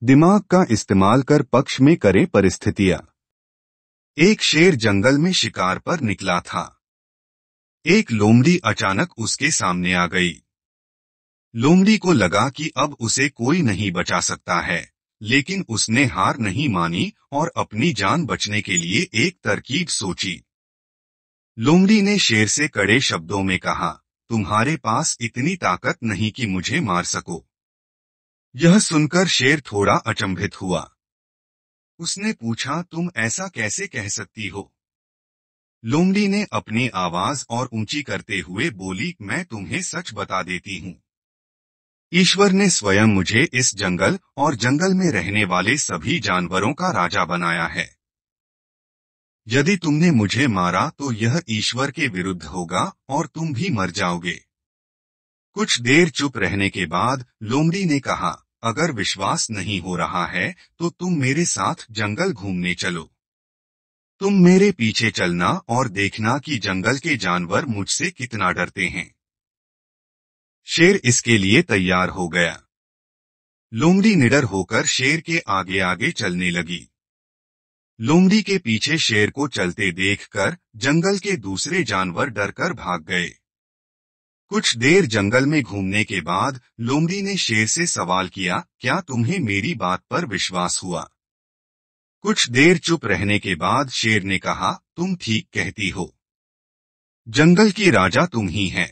दिमाग का इस्तेमाल कर पक्ष में करें परिस्थितियां। एक शेर जंगल में शिकार पर निकला था। एक लोमड़ी अचानक उसके सामने आ गई। लोमड़ी को लगा कि अब उसे कोई नहीं बचा सकता है, लेकिन उसने हार नहीं मानी और अपनी जान बचने के लिए एक तरकीब सोची। लोमड़ी ने शेर से कड़े शब्दों में कहा, तुम्हारे पास इतनी ताकत नहीं कि मुझे मार सको। यह सुनकर शेर थोड़ा अचंभित हुआ। उसने पूछा, तुम ऐसा कैसे कह सकती हो? लोमड़ी ने अपनी आवाज और ऊंची करते हुए बोली, मैं तुम्हें सच बता देती हूँ। ईश्वर ने स्वयं मुझे इस जंगल और जंगल में रहने वाले सभी जानवरों का राजा बनाया है। यदि तुमने मुझे मारा तो यह ईश्वर के विरुद्ध होगा और तुम भी मर जाओगे। कुछ देर चुप रहने के बाद लोमड़ी ने कहा, अगर विश्वास नहीं हो रहा है तो तुम मेरे साथ जंगल घूमने चलो। तुम मेरे पीछे चलना और देखना कि जंगल के जानवर मुझसे कितना डरते हैं। शेर इसके लिए तैयार हो गया। लोमड़ी निडर होकर शेर के आगे आगे चलने लगी। लोमड़ी के पीछे शेर को चलते देखकर जंगल के दूसरे जानवर डरकर भाग गए। कुछ देर जंगल में घूमने के बाद लोमड़ी ने शेर से सवाल किया, क्या तुम्हें मेरी बात पर विश्वास हुआ? कुछ देर चुप रहने के बाद शेर ने कहा, तुम ठीक कहती हो। जंगल की राजा तुम ही हैं।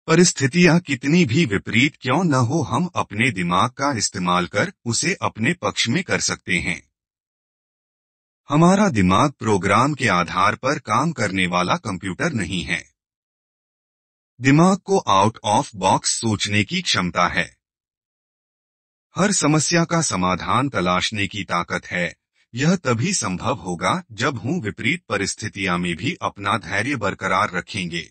परिस्थितियां कितनी भी विपरीत क्यों न हो, हम अपने दिमाग का इस्तेमाल कर उसे अपने पक्ष में कर सकते हैं। हमारा दिमाग प्रोग्राम के आधार पर काम करने वाला कंप्यूटर नहीं है। दिमाग को आउट ऑफ बॉक्स सोचने की क्षमता है। हर समस्या का समाधान तलाशने की ताकत है। यह तभी संभव होगा जब हम विपरीत परिस्थितियां में भी अपना धैर्य बरकरार रखेंगे।